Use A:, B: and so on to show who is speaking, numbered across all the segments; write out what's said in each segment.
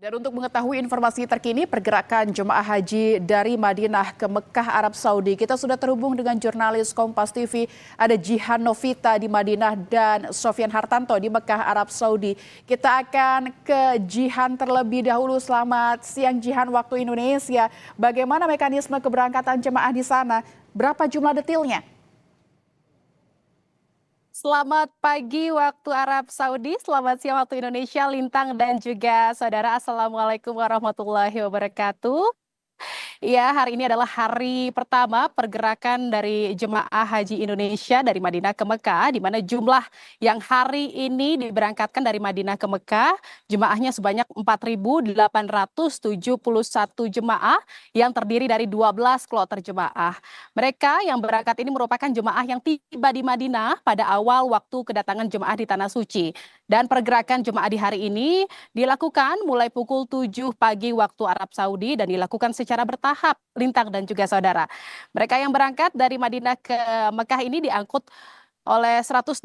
A: Dan untuk mengetahui informasi terkini pergerakan jemaah haji dari Madinah ke Mekah Arab Saudi, kita sudah terhubung dengan jurnalis Kompas TV, ada Jihan Novita di Madinah dan Sofian Hartanto di Mekah Arab Saudi. Kita akan ke Jihan terlebih dahulu. Selamat siang Jihan waktu Indonesia. Bagaimana mekanisme keberangkatan jemaah di sana? Berapa jumlah detailnya?
B: Selamat pagi waktu Arab Saudi, selamat siang waktu Indonesia, Lintang dan juga saudara. Assalamualaikum warahmatullahi wabarakatuh. Ya, hari ini adalah hari pertama pergerakan dari jemaah haji Indonesia dari Madinah ke Mekah, di mana jumlah yang hari ini diberangkatkan dari Madinah ke Mekah, jemaahnya sebanyak 4.871 jemaah yang terdiri dari 12 kloter jemaah. Mereka yang berangkat ini merupakan jemaah yang tiba di Madinah pada awal waktu kedatangan jemaah di Tanah Suci. Dan pergerakan jemaah di hari ini dilakukan mulai pukul 7 pagi waktu Arab Saudi dan dilakukan secara bertahap, Lintang dan juga saudara. Mereka yang berangkat dari Madinah ke Mekah ini diangkut oleh 120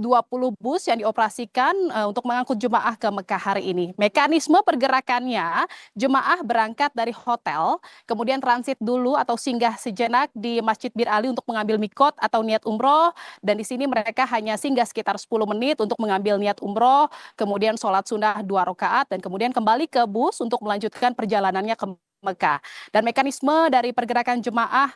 B: bus yang dioperasikan untuk mengangkut jemaah ke Mekah hari ini. Mekanisme pergerakannya, jemaah berangkat dari hotel, kemudian transit dulu atau singgah sejenak di Masjid Bir Ali untuk mengambil mikot atau niat umroh, dan di sini mereka hanya singgah sekitar 10 menit untuk mengambil niat umroh, kemudian sholat sunnah 2 rakaat, dan kemudian kembali ke bus untuk melanjutkan perjalanannya ke Mekah. Dan mekanisme dari pergerakan jemaah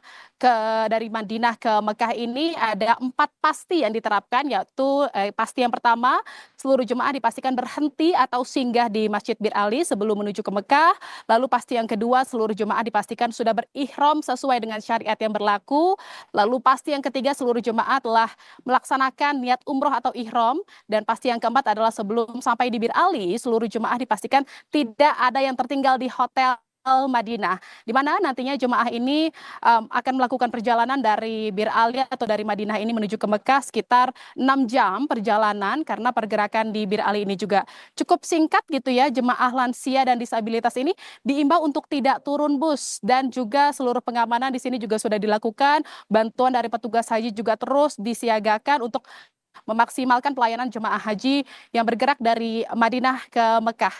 B: dari Madinah ke Mekah ini ada 4 pasti yang diterapkan, yaitu pasti yang pertama, seluruh jemaah dipastikan berhenti atau singgah di Masjid Bir Ali sebelum menuju ke Mekah. Lalu pasti yang kedua, seluruh jemaah dipastikan sudah berihram sesuai dengan syariat yang berlaku. Lalu pasti yang ketiga, seluruh jemaah telah melaksanakan niat umroh atau ihram. Dan pasti yang keempat adalah sebelum sampai di Bir Ali, seluruh jemaah dipastikan tidak ada yang tertinggal di hotel Madinah, di mana nantinya jemaah ini akan melakukan perjalanan dari Bir Ali atau dari Madinah ini menuju ke Mekah sekitar 6 jam perjalanan, karena pergerakan di Bir Ali ini juga cukup singkat gitu ya. Jemaah lansia dan disabilitas ini diimbau untuk tidak turun bus, dan juga seluruh pengamanan di sini juga sudah dilakukan. Bantuan dari petugas haji juga terus disiagakan untuk memaksimalkan pelayanan jemaah haji yang bergerak dari Madinah ke Mekah.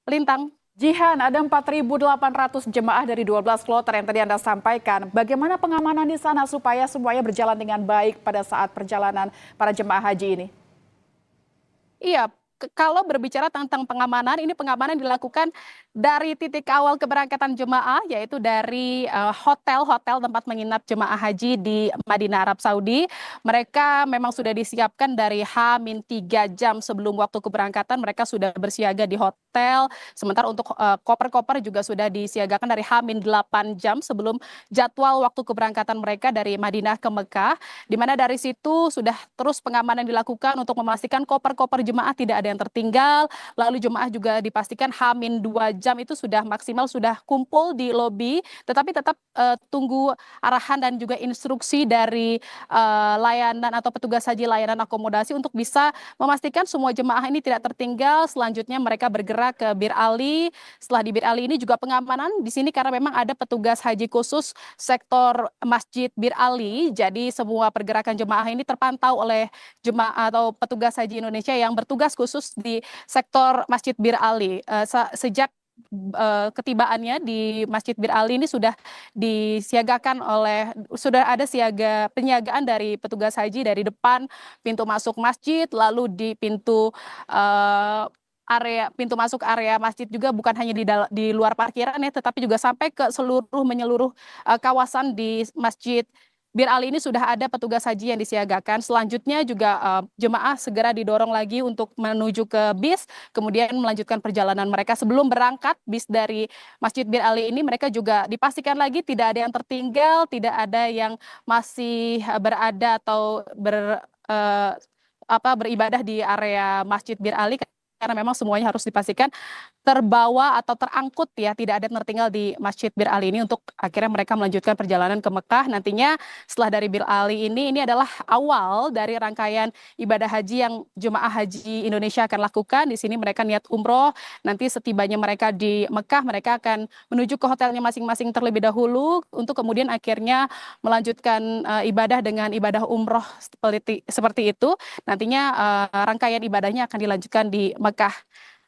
B: Lintang.
A: Jihan, ada 4.800 jemaah dari 12 kloter yang tadi Anda sampaikan. Bagaimana pengamanan di sana supaya semuanya berjalan dengan baik pada saat perjalanan para jemaah haji ini?
B: Iya, kalau berbicara tentang pengamanan, ini pengamanan dilakukan dari titik awal keberangkatan jemaah, yaitu dari hotel-hotel tempat menginap jemaah haji di Madinah Arab Saudi. Mereka memang sudah disiapkan dari H-3 jam sebelum waktu keberangkatan, mereka sudah bersiaga di hotel. Sementara untuk koper-koper juga sudah disiagakan dari H-8 jam sebelum jadwal waktu keberangkatan mereka dari Madinah ke Mekah, di mana dari situ sudah terus pengamanan dilakukan untuk memastikan koper-koper jemaah tidak ada yang tertinggal. Lalu jemaah juga dipastikan H-2 jam itu sudah maksimal, sudah kumpul di lobi, tetapi tetap tunggu arahan dan juga instruksi dari layanan atau petugas haji layanan akomodasi untuk bisa memastikan semua jemaah ini tidak tertinggal. Selanjutnya mereka bergerak ke Bir Ali. Setelah di Bir Ali ini juga pengamanan di sini karena memang ada petugas haji khusus sektor Masjid Bir Ali. Jadi semua pergerakan jemaah ini terpantau oleh jemaah atau petugas haji Indonesia yang bertugas khusus di sektor Masjid Bir Ali. Sejak ketibaannya di Masjid Bir Ali ini sudah disiagakan sudah ada penyagaan dari petugas haji dari depan pintu masuk masjid, lalu di pintu masuk area masjid juga bukan hanya di luar parkiran ya, tetapi juga sampai ke menyeluruh kawasan di Masjid Bir Ali ini sudah ada petugas haji yang disiagakan. Selanjutnya juga jemaah segera didorong lagi untuk menuju ke bis, kemudian melanjutkan perjalanan mereka. Sebelum berangkat bis dari Masjid Bir Ali ini, mereka juga dipastikan lagi tidak ada yang tertinggal, tidak ada yang masih berada atau beribadah di area Masjid Bir Ali, karena memang semuanya harus dipastikan terbawa atau terangkut ya, tidak ada yang tertinggal di Masjid Bir Ali ini untuk akhirnya mereka melanjutkan perjalanan ke Mekah. Nantinya setelah dari Bir Ali ini adalah awal dari rangkaian ibadah haji yang jemaah haji Indonesia akan lakukan. Di sini mereka niat umroh, nanti setibanya mereka di Mekah mereka akan menuju ke hotelnya masing-masing terlebih dahulu untuk kemudian akhirnya melanjutkan ibadah dengan ibadah umroh seperti itu. Nantinya rangkaian ibadahnya akan dilanjutkan di Mekah.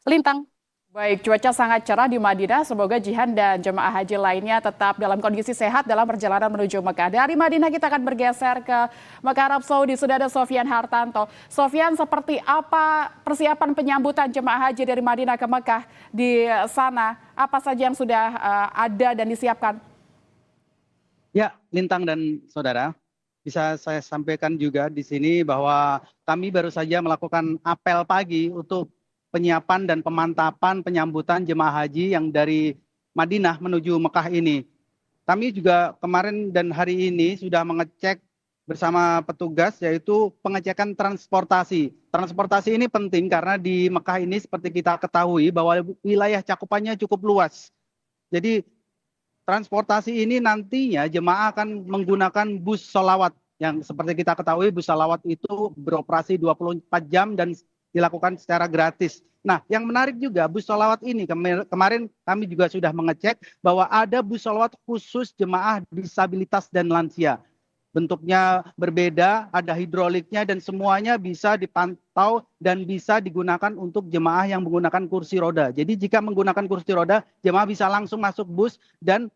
B: Lintang.
A: Baik, cuaca sangat cerah di Madinah. Semoga Jihan dan jemaah haji lainnya tetap dalam kondisi sehat dalam perjalanan menuju Mekah. Dari Madinah kita akan bergeser ke Mekah Arab Saudi. Sudah ada Sofyan Hartanto. Sofyan, seperti apa persiapan penyambutan jemaah haji dari Madinah ke Mekah di sana? Apa saja yang sudah ada dan disiapkan?
C: Ya, Lintang dan saudara, bisa saya sampaikan juga di sini bahwa kami baru saja melakukan apel pagi untuk penyiapan dan pemantapan penyambutan jemaah haji yang dari Madinah menuju Mekah ini. Kami juga kemarin dan hari ini sudah mengecek bersama petugas, yaitu pengecekan transportasi. Transportasi ini penting karena di Mekah ini seperti kita ketahui bahwa wilayah cakupannya cukup luas. Jadi transportasi ini nantinya jemaah akan menggunakan bus sholawat yang seperti kita ketahui bus sholawat itu beroperasi 24 jam dan dilakukan secara gratis. Nah, yang menarik juga bus sholawat ini kemarin kami juga sudah mengecek bahwa ada bus sholawat khusus jemaah disabilitas dan lansia. Bentuknya berbeda, ada hidroliknya dan semuanya bisa dipantau dan bisa digunakan untuk jemaah yang menggunakan kursi roda. Jadi jika menggunakan kursi roda, jemaah bisa langsung masuk bus dan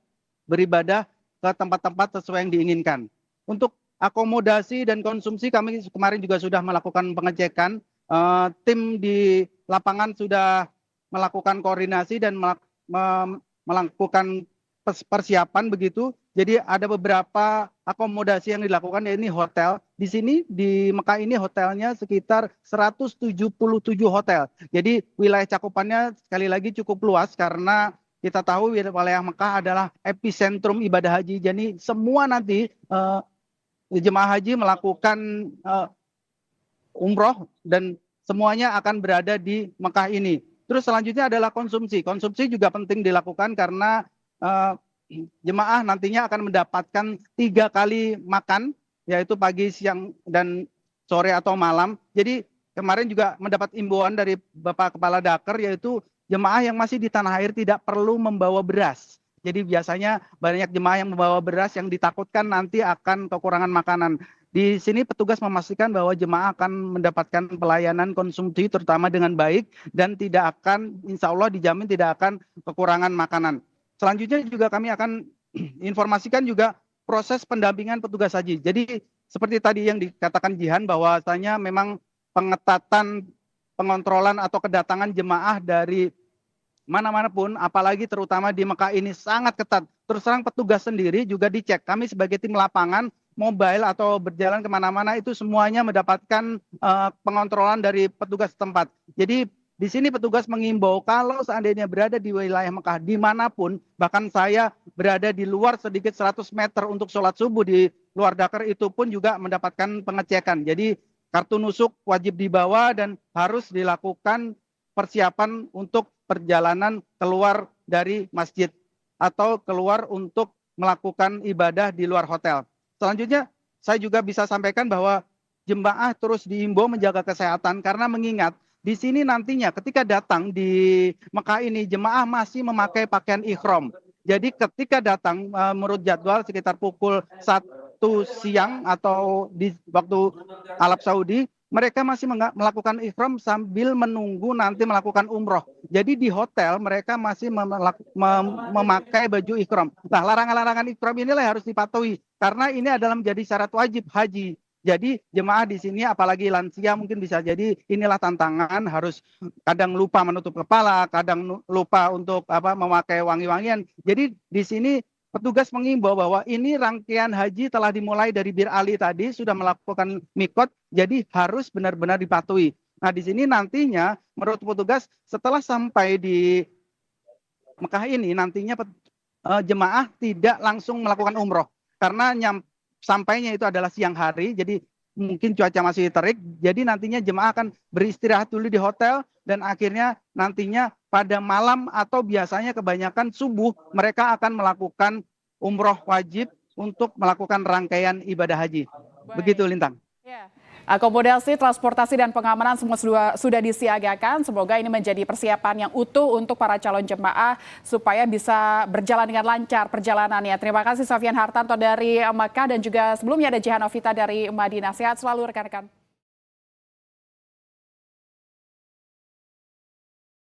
C: beribadah ke tempat-tempat sesuai yang diinginkan. Untuk akomodasi dan konsumsi kami kemarin juga sudah melakukan pengecekan. Tim di lapangan sudah melakukan koordinasi dan melakukan persiapan begitu. Jadi ada beberapa akomodasi yang dilakukan, yaitu hotel. Di sini di Mekah ini hotelnya sekitar 177 hotel. Jadi wilayah cakupannya sekali lagi cukup luas karena kita tahu wilayah Mekah adalah epicentrum ibadah haji. Jadi semua nanti jemaah haji melakukan umroh dan semuanya akan berada di Mekah ini. Terus selanjutnya adalah konsumsi. Konsumsi juga penting dilakukan karena jemaah nantinya akan mendapatkan 3 kali makan, yaitu pagi, siang, dan sore atau malam. Jadi kemarin juga mendapat imbauan dari Bapak Kepala Daker, yaitu jemaah yang masih di tanah air tidak perlu membawa beras. Jadi biasanya banyak jemaah yang membawa beras yang ditakutkan nanti akan kekurangan makanan. Di sini petugas memastikan bahwa jemaah akan mendapatkan pelayanan konsumsi terutama dengan baik dan tidak akan, insya Allah dijamin tidak akan kekurangan makanan. Selanjutnya juga kami akan informasikan juga proses pendampingan petugas haji. Jadi seperti tadi yang dikatakan Jihan bahwasanya memang pengetatan pengontrolan atau kedatangan jemaah dari mana-mana pun, apalagi terutama di Mekah ini sangat ketat. Terus terang petugas sendiri juga dicek. Kami sebagai tim lapangan, mobile atau berjalan kemana-mana itu semuanya mendapatkan pengontrolan dari petugas setempat. Jadi di sini petugas mengimbau kalau seandainya berada di wilayah Mekah dimanapun, bahkan saya berada di luar sedikit 100 meter untuk sholat subuh di luar Dakar itu pun juga mendapatkan pengecekan. Jadi kartu nusuk wajib dibawa dan harus dilakukan persiapan untuk perjalanan keluar dari masjid atau keluar untuk melakukan ibadah di luar hotel. Selanjutnya saya juga bisa sampaikan bahwa jemaah terus diimbau menjaga kesehatan karena mengingat di sini nantinya ketika datang di Mekah ini jemaah masih memakai pakaian ihram. Jadi ketika datang menurut jadwal sekitar pukul 1 siang atau di waktu Arab Saudi, mereka masih melakukan ihram sambil menunggu nanti melakukan umroh. Jadi di hotel mereka masih memakai baju ihram. Nah, larangan-larangan ihram inilah yang harus dipatuhi karena ini adalah menjadi syarat wajib haji. Jadi jemaah di sini apalagi lansia mungkin bisa jadi inilah tantangan, harus kadang lupa menutup kepala, kadang lupa untuk memakai wangi-wangian. Jadi di sini petugas mengimbau bahwa ini rangkaian haji telah dimulai dari Bir Ali tadi sudah melakukan mikot, jadi harus benar-benar dipatuhi. Nah di sini nantinya menurut petugas setelah sampai di Mekah ini nantinya jemaah tidak langsung melakukan umroh karena sampainya itu adalah siang hari, jadi mungkin cuaca masih terik, jadi nantinya jemaah akan beristirahat dulu di hotel dan akhirnya nantinya pada malam atau biasanya kebanyakan subuh mereka akan melakukan umroh wajib untuk melakukan rangkaian ibadah haji.
A: Baik.
C: Begitu Lintang.
A: Ya. Akomodasi, transportasi, dan pengamanan semua sudah disiagakan. Semoga ini menjadi persiapan yang utuh untuk para calon jemaah supaya bisa berjalan dengan lancar perjalanannya. Terima kasih Sofyan Hartanto dari Mekah dan juga sebelumnya ada Jihan Novita dari Madinah. Sehat selalu rekan-rekan.